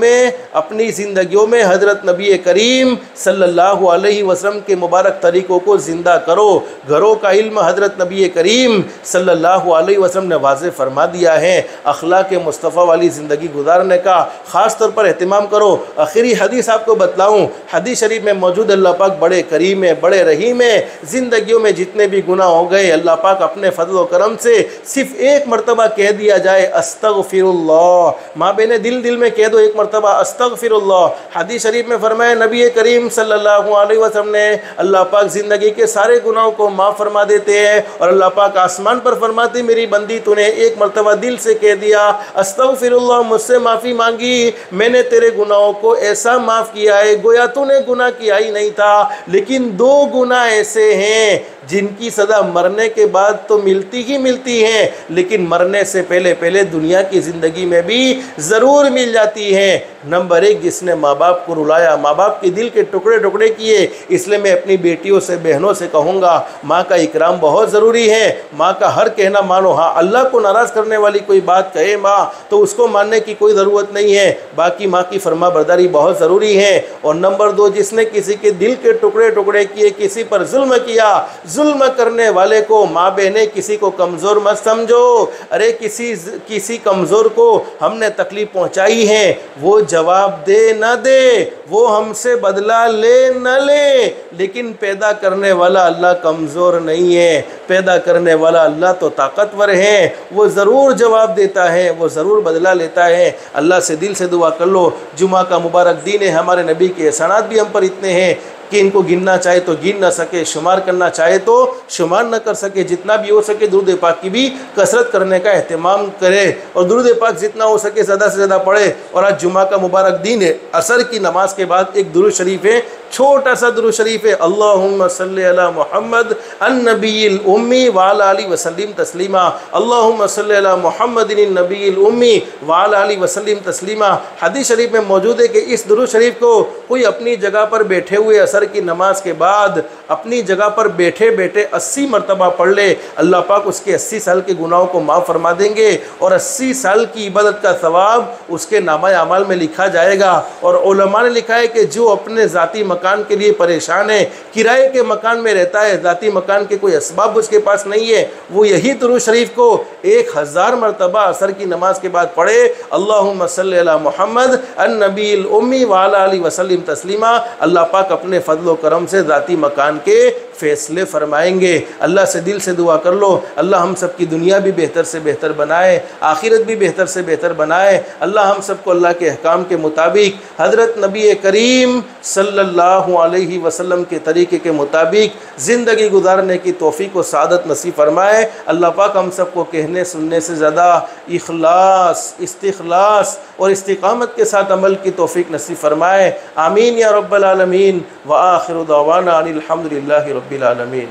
में हज़रत नबी करीम सल्लल्लाहु अलैहि वसल्लम के मुबारक तरीक़ों को ज़िंदा करो। घरों का इल्म हज़रत नबी करीम सल्लल्लाहु अलैहि वसल्लम ने वाज़े फरमा दिया है। अखलाक मुस्तफ़ा वाली ज़िंदगी गुजारने का ख़ास तौर पर एहतमाम करो। आखिरी हदीस आपको बतलाऊँ, हदीस शरीफ में मौजूद, अल्लाह पाक बड़े करीम है, बड़े रहीम है। ज़िंदगियों में जितने भी गुनाह हो गए, अल्लाह पाक अपने फजल व करम से सिर्फ एक मरतबा कह दिया जाए अस्तगफिरुल्लाह। माँ बहने, दिल में कह दो एक मरतबा अस्तगफिरुल्लाह। हदीस शरीफ में फरमाया नबी करीम सल्लल्लाहु अलैहि वसल्लम ने, अल्लाह पाक ज़िंदगी के सारे गुनाहों को माफ़ फरमा देते हैं, और अल्लाह पाक आसमान पर फरमाते, मेरी बंदी तूने एक मरतबा दिल से कह दिया अस्तगफिरुल्लाह, मुझसे माफ़ी मांगी, मैंने तेरे गुनाहों को ऐसा माफ़ किया है गोया तूने गुनाह किया ही नहीं था। लेकिन 2 गुनाह ऐसे हैं जिनकी सज़ा मरने के बाद तो मिलती ही मिलती है, लेकिन मरने से पहले दुनिया की ज़िंदगी में भी ज़रूर मिल जाती है। नंबर 1, जिसने माँ बाप को रुलाया, माँ बाप के दिल के टुकड़े टुकड़े किए। इसलिए मैं अपनी बेटियों से, बहनों से कहूँगा, माँ का इकराम बहुत ज़रूरी है। माँ का हर कहना मानो। हाँ, अल्लाह को नाराज़ करने वाली कोई बात कहे माँ तो उसको मानने की कोई ज़रूरत नहीं है, बाकी माँ की फरमा बरदारी बहुत ज़रूरी है। और नंबर 2, जिसने किसी के दिल के टुकड़े टुकड़े किए, किसी पर जुल्म किया, जुल्म करने वाले को, माँ बहनें, किसी को कमज़ोर मत समझो। अरे किसी कमज़ोर को हमने तकलीफ़ पहुँचाई है, वो जवाब दे न दे, वो हमसे बदला ले न ले, लेकिन पैदा करने वाला अल्लाह कमज़ोर नहीं है। पैदा करने वाला अल्लाह तो ताकतवर है, वो ज़रूर जवाब देता है, वो ज़रूर बदला लेता है। अल्लाह से दिल से दुआ कर लो। जुमा का मुबारक दिन है, हमारे नबी के एहसानात भी हम पर इतने हैं कि इनको गिनना चाहे तो गिन न सके, शुमार करना चाहे तो शुमार न कर सके। जितना भी हो सके दुरूद पाक की भी कसरत करने का अहतमाम करे, और दुरूद पाक जितना हो सके ज़्यादा से ज़्यादा पढ़े। और आज जुमा का मुबारक दिन है, असर की नमाज के बाद एक दुरूद शरीफ है, छोटा सा दुरूद शरीफ है, अल्लाहुम्मा सल्ली अला मुहम्मद अन्नबील उम्मी वाला अली वसल्लिम तस्लीमा। अल्लाहुम्मा सल्ली अला मुहम्मदिन नबील उम्मी वाला अली वसल्लिम तस्लीमा। हदीस शरीफ में मौजूद है कि इस दुरूद शरीफ को कोई अपनी जगह पर बैठे हुए असर की नमाज के बाद अपनी जगह पर बैठे बैठे 80 मरतबा पढ़ ले, अल्लाह पाक उसके 80 साल के गुनाहों को माफ़ फरमा देंगे, और 80 साल की इबादत का सवाब उसके नामा अमाल में लिखा जाएगा। और उलमा ने लिखा है कि जो अपने ज़ाती मकान के लिए परेशान है, किराए के मकान में रहता है, ज़ाती मकान के कोई असबाब उसके पास नहीं है, वो यही दुरूद शरीफ को 1000 मरतबा असर की नमाज के बाद पढ़े, अल्लाहुम्मा सल्ली अला मुहम्मद अन्नबील उम्मी वाला अली वसल्लिम तस्लीमा। अल्लाह पाक अपने फजलो करम से ज़ाती मकान के फ़ैसले फरमाएंगे। अल्लाह से दिल से दुआ कर लो, अल्लाह हम सब की दुनिया भी बेहतर से बेहतर बनाए, आखिरत भी बेहतर से बेहतर बनाए। अल्लाह हम सबको अल्लाह के अहकाम के मुताबिक, हज़रत नबी करीम सल्लल्लाहु अलैहि वसल्लम के तरीक़े के मुताबिक ज़िंदगी गुजारने की तौफ़ीक़ व सादत नसीब फरमाए। अल्लाह पाक हम सबको कहने सुनने से ज़्यादा इखलास, इस्तिखलास और इस्तिकामत के साथ अमल की तौफ़ीक़ नसीब फरमाए। आमीन या रब्बल आलमीन। व आखिरु दावाना अनिल हम्दुलिल्लाहि रब्बिल आलमीन।